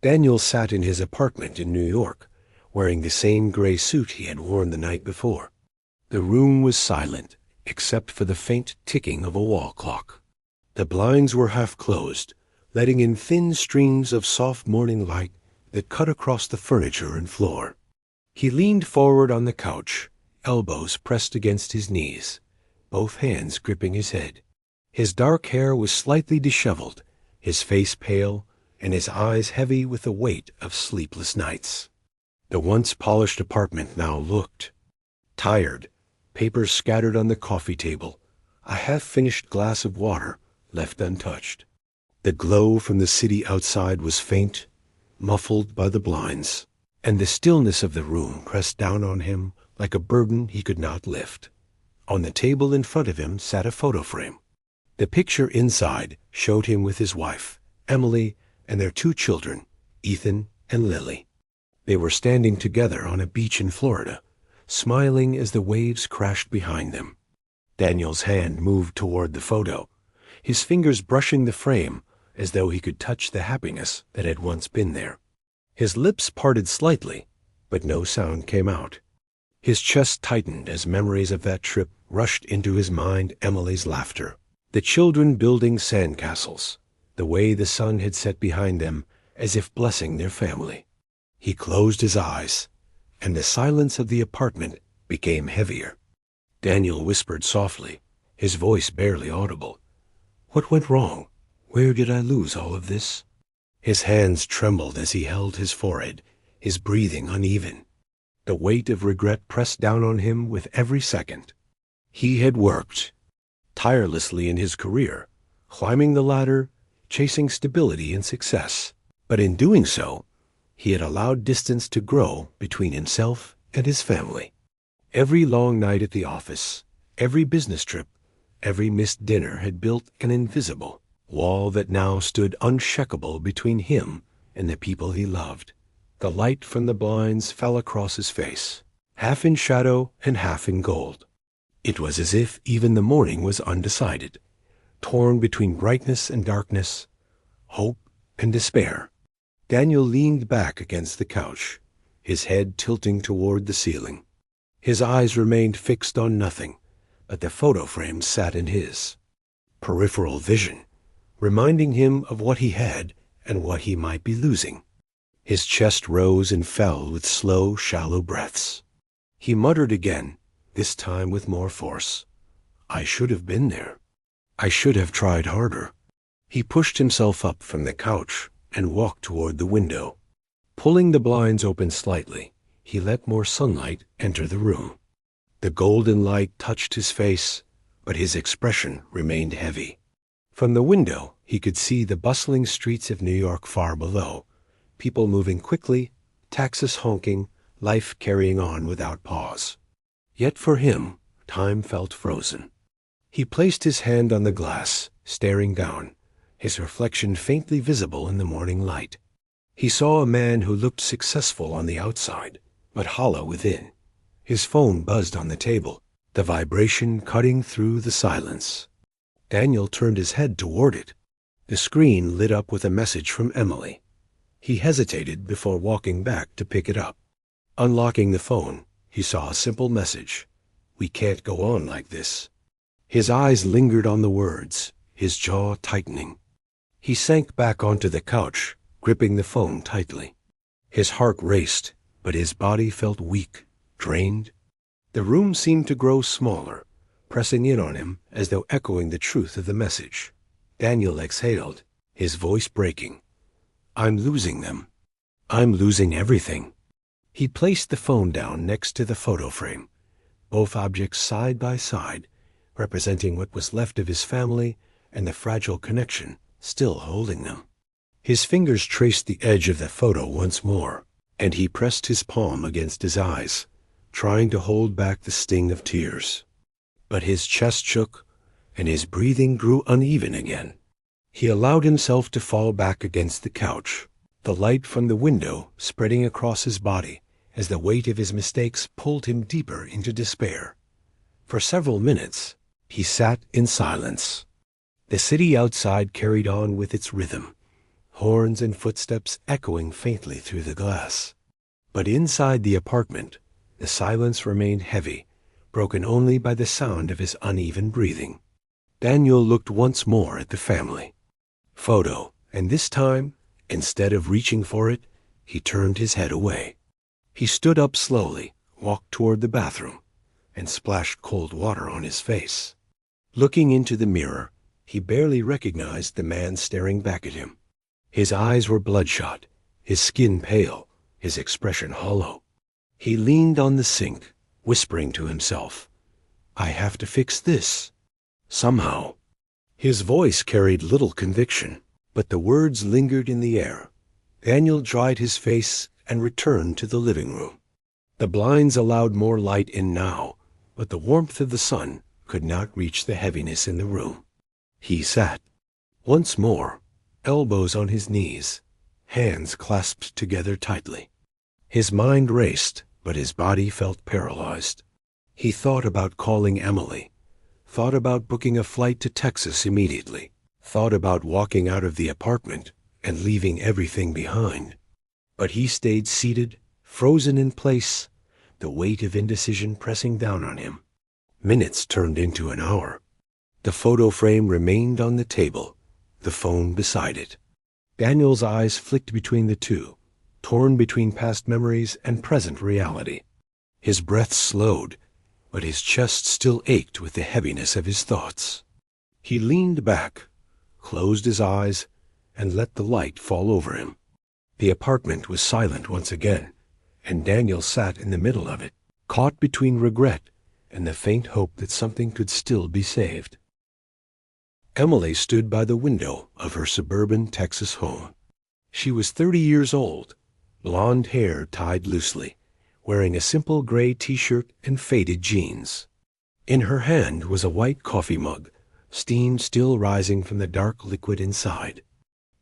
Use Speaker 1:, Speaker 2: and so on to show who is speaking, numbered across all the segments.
Speaker 1: Daniel sat in his apartment in New York, wearing the same gray suit he had worn the night before. The room was silent, except for the faint ticking of a wall clock. The blinds were half closed, letting in thin streams of soft morning light that cut across the furniture and floor. He leaned forward on the couch, elbows pressed against his knees, both hands gripping his head. His dark hair was slightly disheveled, his face pale, and his eyes heavy with the weight of sleepless nights. The once polished apartment now looked tired, papers scattered on the coffee table, a half-finished glass of water left untouched. The glow from the city outside was faint, muffled by the blinds, and the stillness of the room pressed down on him like a burden he could not lift. On the table in front of him sat a photo frame. The picture inside showed him with his wife, Emily, and their 2 children, Ethan and Lily. They were standing together on a beach in Florida, smiling as the waves crashed behind them. Daniel's hand moved toward the photo, his fingers brushing the frame as though he could touch the happiness that had once been there. His lips parted slightly, but no sound came out. His chest tightened as memories of that trip rushed into his mind. Emily's laughter, the children building sandcastles, the way the sun had set behind them as if blessing their family. He closed his eyes, and the silence of the apartment became heavier. Daniel whispered softly, his voice barely audible. "What went wrong? Where did I lose all of this?" His hands trembled as he held his forehead, his breathing uneven. The weight of regret pressed down on him with every second. He had worked tirelessly in his career, climbing the ladder, chasing stability and success. But in doing so, he had allowed distance to grow between himself and his family. Every long night at the office, every business trip, every missed dinner had built an invisible wall that now stood unshakable between him and the people he loved. The light from the blinds fell across his face, half in shadow and half in gold. It was as if even the morning was undecided, torn between brightness and darkness, hope and despair. Daniel leaned back against the couch, his head tilting toward the ceiling. His eyes remained fixed on nothing, but the photo frame sat in his. Peripheral vision, reminding him of what he had and what he might be losing. His chest rose and fell with slow, shallow breaths. He muttered again, this time with more force. "I should have been there. I should have tried harder." He pushed himself up from the couch and walked toward the window. Pulling the blinds open slightly, he let more sunlight enter the room. The golden light touched his face, but his expression remained heavy. From the window, he could see the bustling streets of New York far below, people moving quickly, taxis honking, life carrying on without pause. Yet for him, time felt frozen. He placed his hand on the glass, staring down, his reflection faintly visible in the morning light. He saw a man who looked successful on the outside, but hollow within. His phone buzzed on the table, the vibration cutting through the silence. Daniel turned his head toward it. The screen lit up with a message from Emily. He hesitated before walking back to pick it up. Unlocking the phone, he saw a simple message. "We can't go on like this." His eyes lingered on the words, his jaw tightening. He sank back onto the couch, gripping the phone tightly. His heart raced, but his body felt weak, drained. The room seemed to grow smaller, pressing in on him as though echoing the truth of the message. Daniel exhaled, his voice breaking. "I'm losing them. I'm losing everything." He placed the phone down next to the photo frame, both objects side by side, representing what was left of his family and the fragile connection still holding them. His fingers traced the edge of the photo once more, and he pressed his palm against his eyes, trying to hold back the sting of tears. But his chest shook, and his breathing grew uneven again. He allowed himself to fall back against the couch, the light from the window spreading across his body as the weight of his mistakes pulled him deeper into despair. For several minutes, he sat in silence. The city outside carried on with its rhythm, horns and footsteps echoing faintly through the glass. But inside the apartment, the silence remained heavy, broken only by the sound of his uneven breathing. Daniel looked once more at the family photo, and this time, instead of reaching for it, he turned his head away. He stood up slowly, walked toward the bathroom, and splashed cold water on his face. Looking into the mirror, he barely recognized the man staring back at him. His eyes were bloodshot, his skin pale, his expression hollow. He leaned on the sink, whispering to himself, "I have to fix this. Somehow." His voice carried little conviction, but the words lingered in the air. Daniel dried his face and returned to the living room. The blinds allowed more light in now, but the warmth of the sun could not reach the heaviness in the room. He sat, once more, elbows on his knees, hands clasped together tightly. His mind raced, but his body felt paralyzed. He thought about calling Emily, thought about booking a flight to Texas immediately, thought about walking out of the apartment and leaving everything behind. But he stayed seated, frozen in place, the weight of indecision pressing down on him. Minutes turned into an hour. The photo frame remained on the table, the phone beside it. Daniel's eyes flicked between the two, torn between past memories and present reality. His breath slowed, but his chest still ached with the heaviness of his thoughts. He leaned back, closed his eyes, and let the light fall over him. The apartment was silent once again, and Daniel sat in the middle of it, caught between regret and the faint hope that something could still be saved. Emily stood by the window of her suburban Texas home. She was 30 years old, blonde hair tied loosely, wearing a simple gray t-shirt and faded jeans. In her hand was a white coffee mug, steam still rising from the dark liquid inside.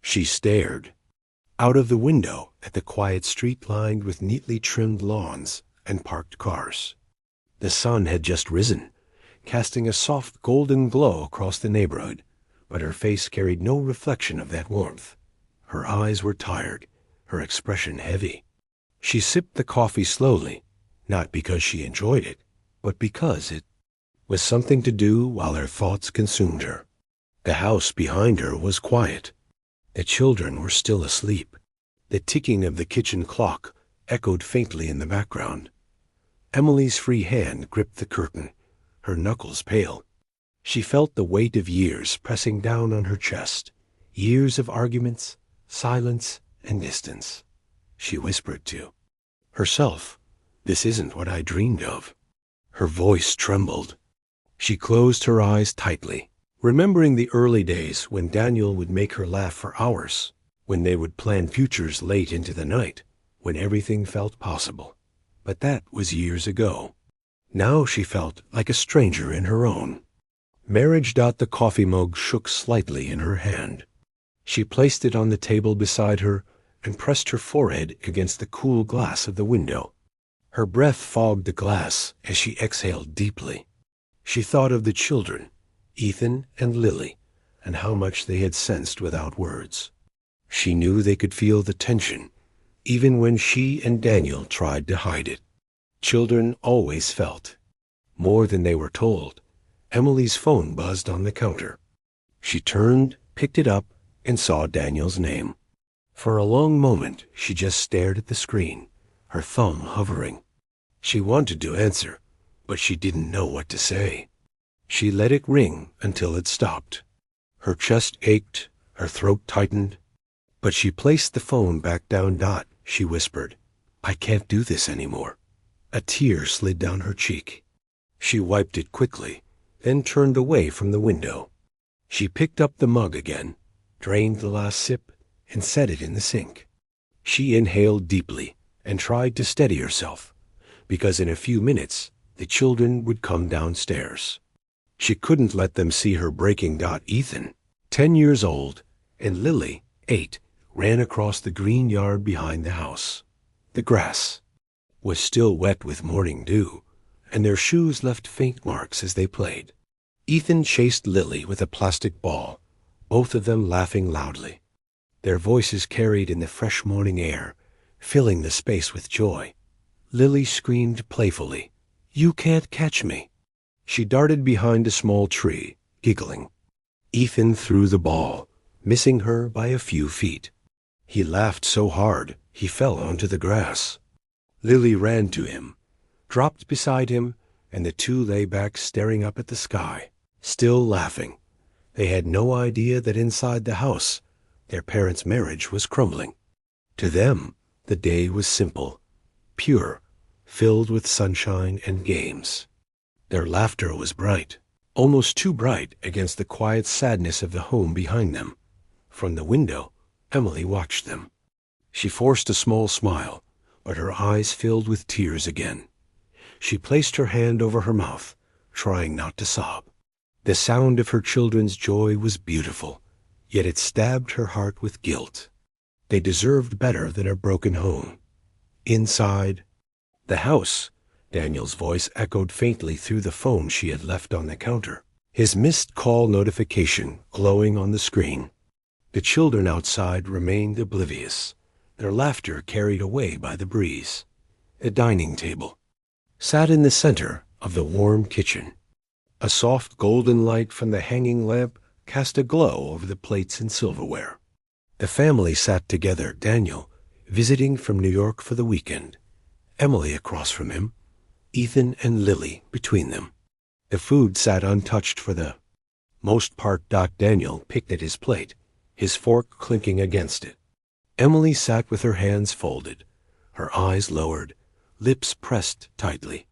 Speaker 1: She stared out of the window at the quiet street lined with neatly trimmed lawns and parked cars. The sun had just risen, casting a soft golden glow across the neighborhood, but her face carried no reflection of that warmth. Her eyes were tired, her expression heavy. She sipped the coffee slowly, not because she enjoyed it, but because it was something to do while her thoughts consumed her. The house behind her was quiet. The children were still asleep. The ticking of the kitchen clock echoed faintly in the background. Emily's free hand gripped the curtain, her knuckles pale. She felt the weight of years pressing down on her chest, years of arguments, silence, and distance. She whispered to herself, "This isn't what I dreamed of." Her voice trembled. She closed her eyes tightly, remembering the early days when Daniel would make her laugh for hours, when they would plan futures late into the night, when everything felt possible. But that was years ago. Now she felt like a stranger in her own. Marriage. The coffee mug shook slightly in her hand. She placed it on the table beside her and pressed her forehead against the cool glass of the window. Her breath fogged the glass as she exhaled deeply. She thought of the children, Ethan and Lily, and how much they had sensed without words. She knew they could feel the tension, even when she and Daniel tried to hide it. Children always felt. More than they were told. Emily's phone buzzed on the counter. She turned, picked it up, and saw Daniel's name. For a long moment, she just stared at the screen, her thumb hovering. She wanted to answer, but she didn't know what to say. She let it ring until it stopped. Her chest ached, her throat tightened. But she placed the phone back down. She whispered, "I can't do this anymore." A tear slid down her cheek. She wiped it quickly, then turned away from the window. She picked up the mug again, drained the last sip, and set it in the sink. She inhaled deeply and tried to steady herself, because in a few minutes the children would come downstairs. She couldn't let them see her breaking. Ethan, 10 years old, and Lily, 8, ran across the green yard behind the house. The grass was still wet with morning dew, and their shoes left faint marks as they played. Ethan chased Lily with a plastic ball, both of them laughing loudly. their voices carried in the fresh morning air, filling the space with joy. Lily screamed playfully, "You can't catch me." She darted behind a small tree, giggling. Ethan threw the ball, missing her by a few feet. He laughed so hard he fell onto the grass. Lily ran to him, dropped beside him, and the two lay back staring up at the sky, still laughing. They had no idea that inside the house, their parents' marriage was crumbling. To them, the day was simple, pure, filled with sunshine and games. Their laughter was bright, almost too bright against the quiet sadness of the home behind them. From the window, Emily watched them. She forced a small smile, but her eyes filled with tears again. She placed her hand over her mouth, trying not to sob. The sound of her children's joy was beautiful, yet it stabbed her heart with guilt. They deserved better than a broken home. Inside the house, Daniel's voice echoed faintly through the phone she had left on the counter, his missed call notification glowing on the screen. The children outside remained oblivious, their laughter carried away by the breeze. A dining table sat in the center of the warm kitchen. A soft golden light from the hanging lamp cast a glow over the plates and silverware. The family sat together, Daniel visiting from New York for the weekend, Emily across from him, Ethan and Lily between them. The food sat untouched for the most part. Daniel picked at his plate, his fork clinking against it. Emily sat with her hands folded, her eyes lowered, lips pressed tightly.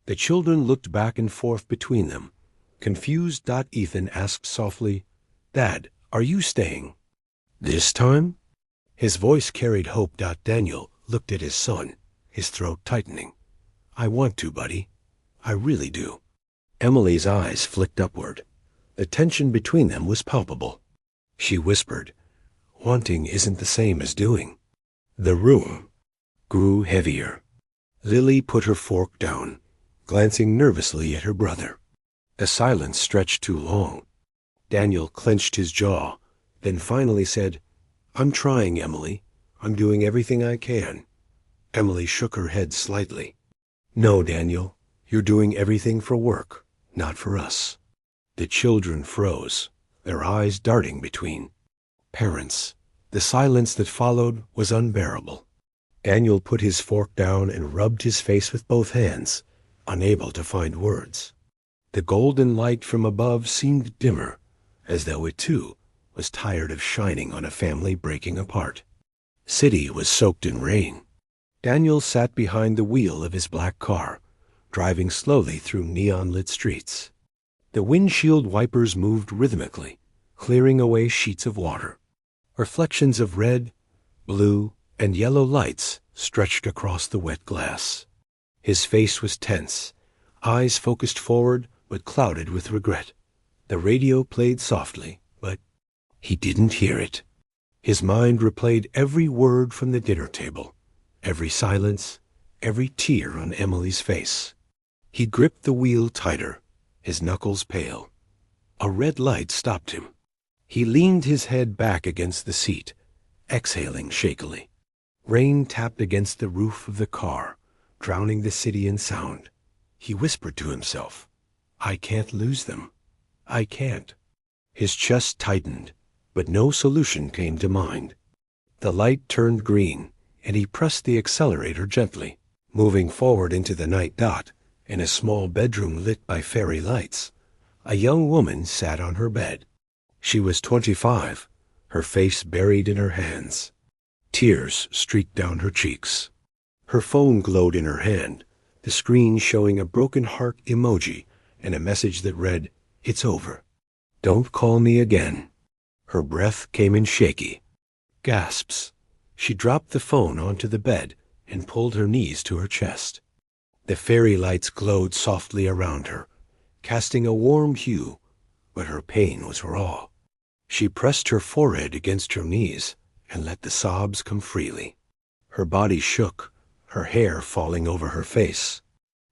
Speaker 1: The children looked back and forth between them. Confused, Ethan asked softly, "Dad, are you staying?" "This time?" His voice carried hope. Daniel looked at his son, his throat tightening. "I want to, buddy. I really do." Emily's eyes flicked upward. The tension between them was palpable. She whispered, "Wanting isn't the same as doing." The room grew heavier. Lily put her fork down, glancing nervously at her brother. The silence stretched too long. Daniel clenched his jaw, then finally said, "I'm trying, Emily. I'm doing everything I can." Emily shook her head slightly. "No, Daniel, you're doing everything for work, not for us." The children froze, their eyes darting between parents. The silence that followed was unbearable. Daniel put his fork down and rubbed his face with both hands, unable to find words. The golden light from above seemed dimmer, as though it too was tired of shining on a family breaking apart. City was soaked in rain. Daniel sat behind the wheel of his black car, driving slowly through neon-lit streets. The windshield wipers moved rhythmically, clearing away sheets of water. Reflections of red, blue, and yellow lights stretched across the wet glass. His face was tense, eyes focused forward but clouded with regret. The radio played softly, but he didn't hear it. His mind replayed every word from the dinner table, every silence, every tear on Emily's face. He gripped the wheel tighter, his knuckles pale. A red light stopped him. He leaned his head back against the seat, exhaling shakily. Rain tapped against the roof of the car, drowning the city in sound. He whispered to himself, "I can't lose them. I can't." His chest tightened, but no solution came to mind. The light turned green, and he pressed the accelerator gently, moving forward into the night. In a small bedroom lit by fairy lights, a young woman sat on her bed. She was 25, her face buried in her hands. Tears streaked down her cheeks. Her phone glowed in her hand, the screen showing a broken heart emoji and a message that read, "It's over. Don't call me again." Her breath came in shaky gasps. She dropped the phone onto the bed and pulled her knees to her chest. The fairy lights glowed softly around her, casting a warm hue, but her pain was raw. She pressed her forehead against her knees and let the sobs come freely. Her body shook, her hair falling over her face.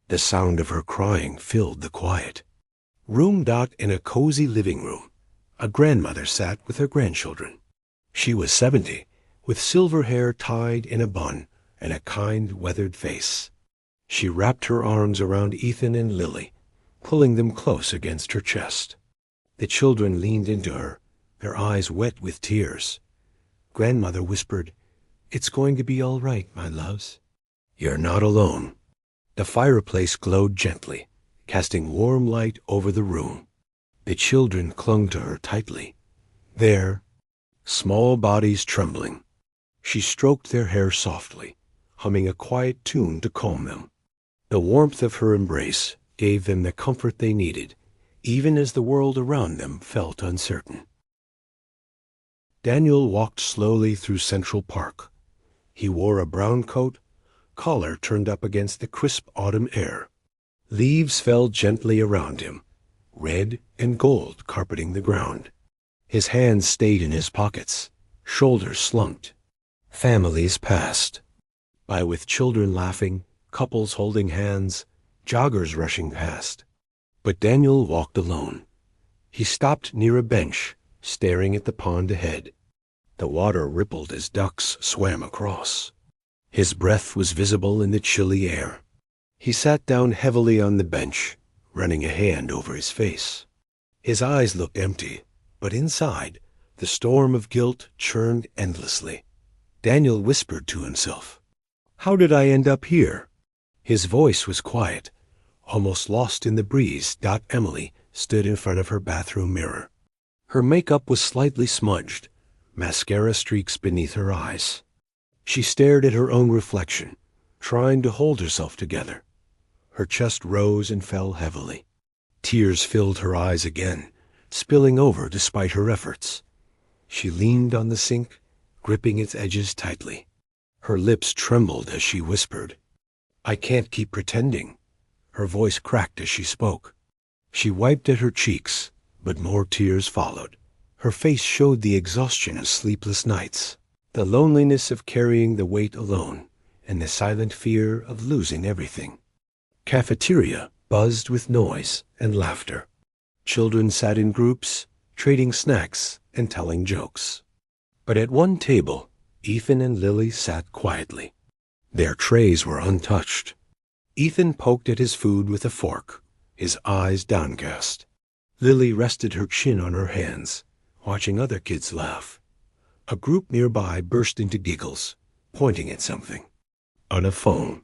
Speaker 1: The sound of her crying filled the quiet. In a cozy living room, a grandmother sat with her grandchildren. She was 70, with silver hair tied in a bun and a kind, weathered face. She wrapped her arms around Ethan and Lily, pulling them close against her chest. The children leaned into her, their eyes wet with tears. Grandmother whispered, "It's going to be all right, my loves. You're not alone." The fireplace glowed gently, casting warm light over the room. The children clung to her tightly, their small bodies trembling. She stroked their hair softly, humming a quiet tune to calm them. The warmth of her embrace gave them the comfort they needed, even as the world around them felt uncertain. Daniel walked slowly through Central Park. He wore a brown coat, collar turned up against the crisp autumn air. Leaves fell gently around him, red and gold carpeting the ground. His hands stayed in his pockets, shoulders slumped. Families passed by with children laughing, couples holding hands, joggers rushing past. But Daniel walked alone. He stopped near a bench, staring at the pond ahead. The water rippled as ducks swam across. His breath was visible in the chilly air. He sat down heavily on the bench, running a hand over his face. His eyes looked empty, but inside, the storm of guilt churned endlessly. Daniel whispered to himself, "How did I end up here?" His voice was quiet, almost lost in the breeze. Emily stood in front of her bathroom mirror. Her makeup was slightly smudged, mascara streaks beneath her eyes. She stared at her own reflection, trying to hold herself together. Her chest rose and fell heavily. Tears filled her eyes again, spilling over despite her efforts. She leaned on the sink, gripping its edges tightly. Her lips trembled as she whispered, "I can't keep pretending." Her voice cracked as she spoke. She wiped at her cheeks, but more tears followed. Her face showed the exhaustion of sleepless nights, the loneliness of carrying the weight alone, and the silent fear of losing everything. Cafeteria buzzed with noise and laughter. Children sat in groups, trading snacks and telling jokes. But at one table, Ethan and Lily sat quietly. Their trays were untouched. Ethan poked at his food with a fork, his eyes downcast. Lily rested her chin on her hands, watching other kids laugh. A group nearby burst into giggles, pointing at something. On a phone.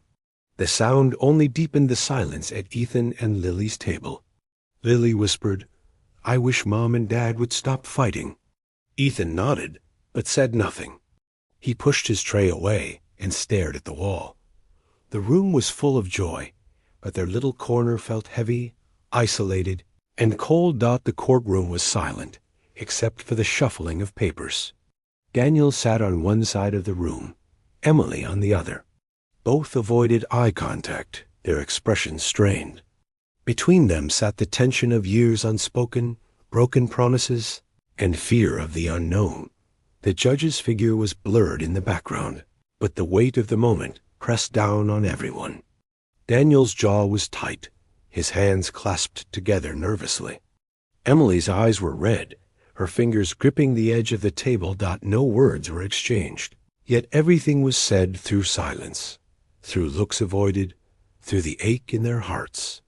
Speaker 1: The sound only deepened the silence at Ethan and Lily's table. Lily whispered, "I wish Mom and Dad would stop fighting." Ethan nodded, but said nothing. He pushed his tray away and stared at the wall. The room was full of joy, but their little corner felt heavy, isolated, and cold. The courtroom was silent, except for the shuffling of papers. Daniel sat on one side of the room, Emily on the other. Both avoided eye contact, their expressions strained. Between them sat the tension of years unspoken, broken promises, and fear of the unknown. The judge's figure was blurred in the background, but the weight of the moment pressed down on everyone. Daniel's jaw was tight, his hands clasped together nervously. Emily's eyes were red, her fingers gripping the edge of the table. No words were exchanged, yet everything was said through silence, through looks avoided, through the ache in their hearts.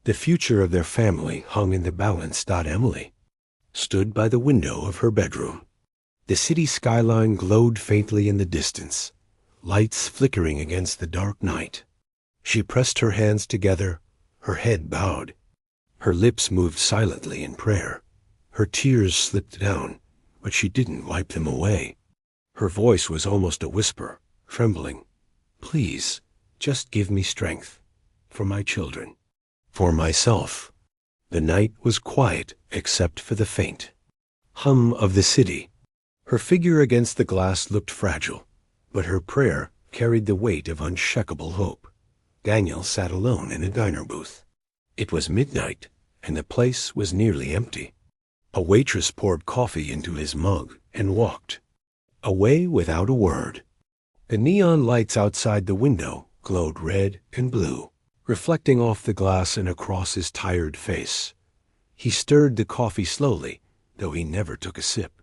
Speaker 1: The future of their family hung in the balance. Emily stood by the window of her bedroom. The city skyline glowed faintly in the distance, lights flickering against the dark night. She pressed her hands together, her head bowed. Her lips moved silently in prayer. Her tears slipped down, but she didn't wipe them away. Her voice was almost a whisper, trembling. "Please, just give me strength. For my children. For myself." The night was quiet except for the faint hum of the city. Her figure against the glass looked fragile, but her prayer carried the weight of unshakable hope. Daniel sat alone in a diner booth. It was midnight, and the place was nearly empty. A waitress poured coffee into his mug and walked away without a word. The neon lights outside the window glowed red and blue, reflecting off the glass and across his tired face. He stirred the coffee slowly, though he never took a sip.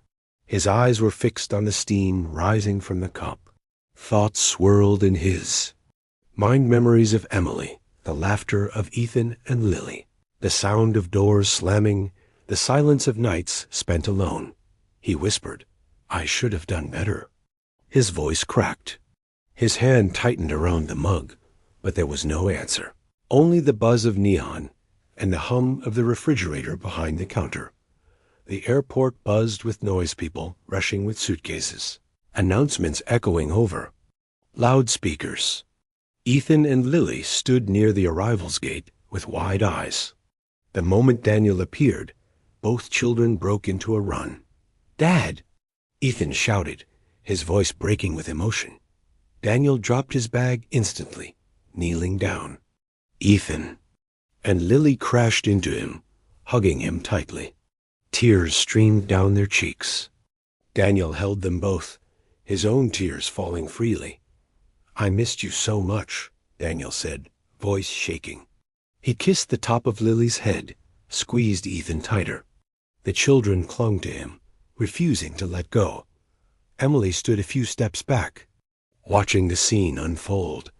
Speaker 1: His eyes were fixed on the steam rising from the cup. Thoughts swirled in his mind, memories of Emily, the laughter of Ethan and Lily, the sound of doors slamming, the silence of nights spent alone. He whispered, "I should have done better." His voice cracked. His hand tightened around the mug, but there was no answer. Only the buzz of neon and the hum of the refrigerator behind the counter. The airport buzzed with noise people rushing with suitcases. Announcements echoing over. Loudspeakers. Ethan and Lily stood near the arrivals gate with wide eyes. The moment Daniel appeared, both children broke into a run. "Dad!" Ethan shouted, his voice breaking with emotion. Daniel dropped his bag instantly, kneeling down. "Ethan!" And Lily crashed into him, hugging him tightly. Tears streamed down their cheeks. Daniel held them both, his own tears falling freely. "I missed you so much," Daniel said, voice shaking. He kissed the top of Lily's head, squeezed Ethan tighter. The children clung to him, refusing to let go. Emily stood a few steps back, watching the scene unfold.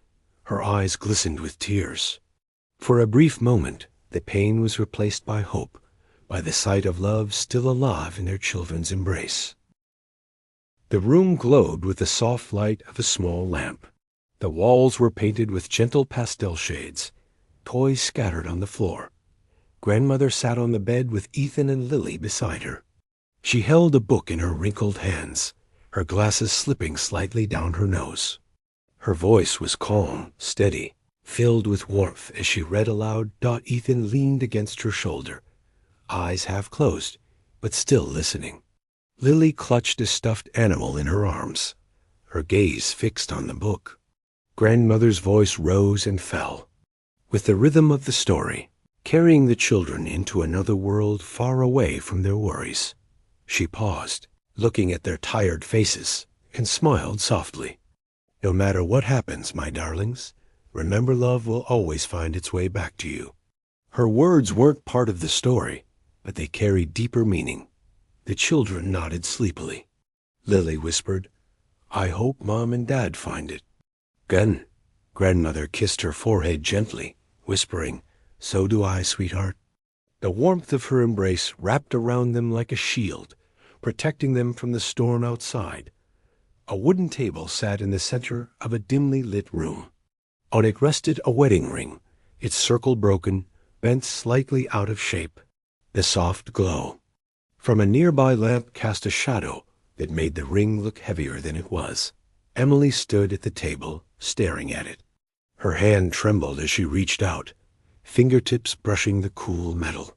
Speaker 1: Her eyes glistened with tears. For a brief moment, the pain was replaced by hope, by the sight of love still alive in their children's embrace. The room glowed with the soft light of a small lamp. The walls were painted with gentle pastel shades, toys scattered on the floor. Grandmother sat on the bed with Ethan and Lily beside her. She held a book in her wrinkled hands, her glasses slipping slightly down her nose. Her voice was calm, steady, filled with warmth as she read aloud. Ethan leaned against her shoulder, eyes half closed, but still listening. Lily clutched a stuffed animal in her arms, her gaze fixed on the book. Grandmother's voice rose and fell, with the rhythm of the story, carrying the children into another world far away from their worries. She paused, looking at their tired faces, and smiled softly. "No matter what happens, my darlings, remember love will always find its way back to you." Her words weren't part of the story, but they carried deeper meaning. The children nodded sleepily. Lily whispered, "I hope Mom and Dad find it." "Gun." Grandmother kissed her forehead gently, whispering, "So do I, sweetheart." The warmth of her embrace wrapped around them like a shield, protecting them from the storm outside. A wooden table sat in the center of a dimly lit room. On it rested a wedding ring, its circle broken, bent slightly out of shape. The soft glow from a nearby lamp cast a shadow that made the ring look heavier than it was. Emily stood at the table, staring at it. Her hand trembled as she reached out, fingertips brushing the cool metal.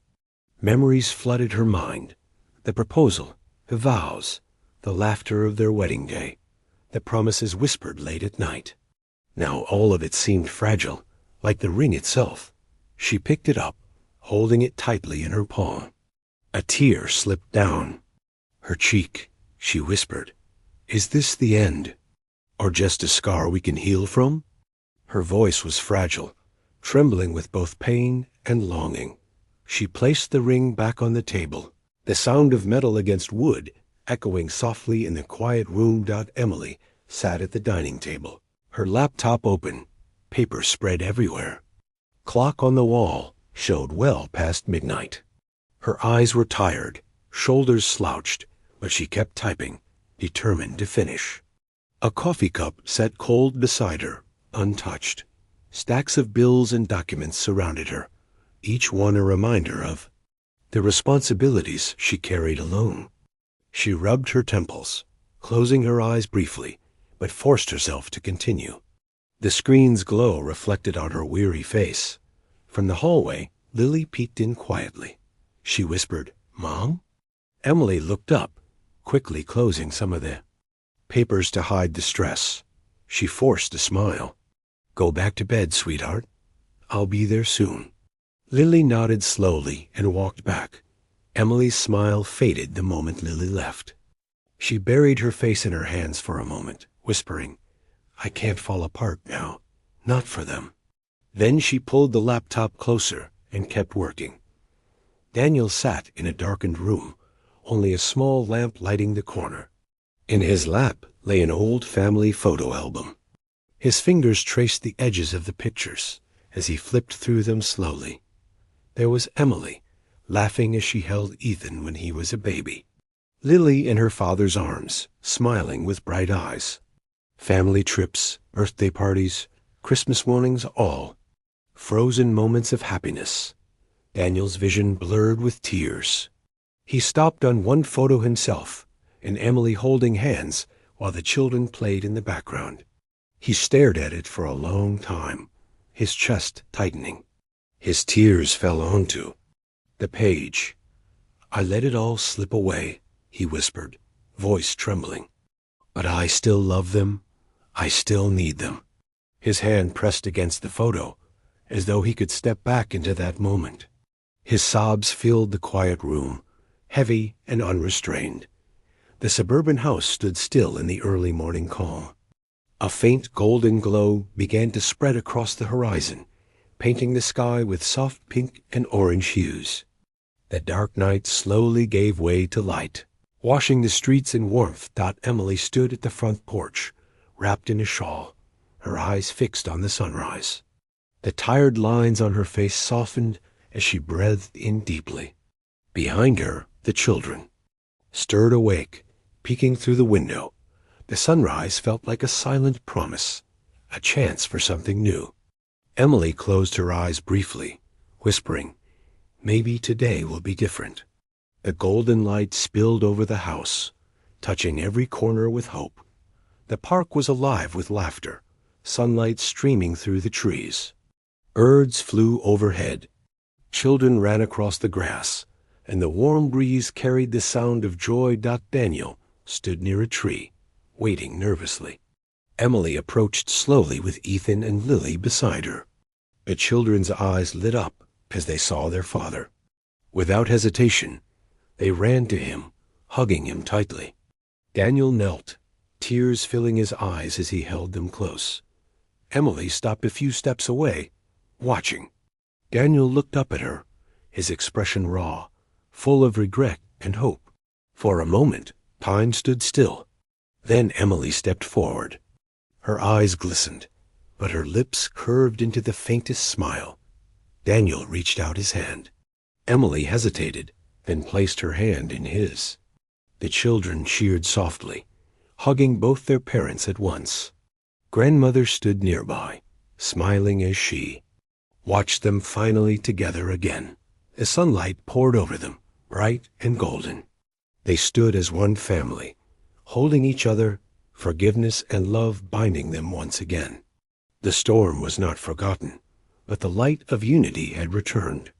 Speaker 1: Memories flooded her mind. The proposal, the vows, the laughter of their wedding day, the promises whispered late at night. Now all of it seemed fragile, like the ring itself. She picked it up, holding it tightly in her palm. A tear slipped down her cheek. She whispered, "Is this the end? Or just a scar we can heal from?" Her voice was fragile, trembling with both pain and longing. She placed the ring back on the table, the sound of metal against wood echoing softly in the quiet room. Emily sat at the dining table, her laptop open, papers spread everywhere. Clock on the wall showed well past midnight. Her eyes were tired, shoulders slouched, but she kept typing, determined to finish. A coffee cup sat cold beside her, untouched. Stacks of bills and documents surrounded her, each one a reminder of the responsibilities she carried alone. She rubbed her temples, closing her eyes briefly, but forced herself to continue. The screen's glow reflected on her weary face. From the hallway, Lily peeked in quietly. She whispered, "Mom?" Emily looked up, quickly closing some of the papers to hide the stress. She forced a smile. "Go back to bed, sweetheart. I'll be there soon." Lily nodded slowly and walked back. Emily's smile faded the moment Lily left. She buried her face in her hands for a moment, whispering, "I can't fall apart now. Not for them." Then she pulled the laptop closer and kept working. Daniel sat in a darkened room, only a small lamp lighting the corner. In his lap lay an old family photo album. His fingers traced the edges of the pictures as he flipped through them slowly. There was Emily, laughing as she held Ethan when he was a baby. Lily in her father's arms, smiling with bright eyes. Family trips, birthday parties, Christmas mornings, all. Frozen moments of happiness. Daniel's vision blurred with tears. He stopped on one photo himself, and Emily holding hands while the children played in the background. He stared at it for a long time, his chest tightening. His tears fell onto the page. I let it all slip away, he whispered, voice trembling. But I still love them. I still need them. His hand pressed against the photo, as though he could step back into that moment. His sobs filled the quiet room, heavy and unrestrained. The suburban house stood still in the early morning calm. A faint golden glow began to spread across the horizon, painting the sky with soft pink and orange hues. The dark night slowly gave way to light, washing the streets in warmth. Emily stood at the front porch, wrapped in a shawl, her eyes fixed on the sunrise. The tired lines on her face softened as she breathed in deeply. Behind her, the children stirred awake, peeking through the window. The sunrise felt like a silent promise, a chance for something new. Emily closed her eyes briefly, whispering, "Maybe today will be different." The golden light spilled over the house, touching every corner with hope. The park was alive with laughter, sunlight streaming through the trees. Birds flew overhead. Children ran across the grass, and the warm breeze carried the sound of joy. Daniel stood near a tree, waiting nervously. Emily approached slowly with Ethan and Lily beside her. The children's eyes lit up as they saw their father. Without hesitation, they ran to him, hugging him tightly. Daniel knelt, tears filling his eyes as he held them close. Emily stopped a few steps away, watching. Daniel looked up at her, his expression raw, full of regret and hope. For a moment, time stood still. Then Emily stepped forward. Her eyes glistened, but her lips curved into the faintest smile. Daniel reached out his hand. Emily hesitated, then placed her hand in his. The children cheered softly, hugging both their parents at once. Grandmother stood nearby, smiling as she watched them finally together again. The sunlight poured over them, bright and golden. They stood as one family, holding each other, forgiveness and love binding them once again. The storm was not forgotten, but the light of unity had returned.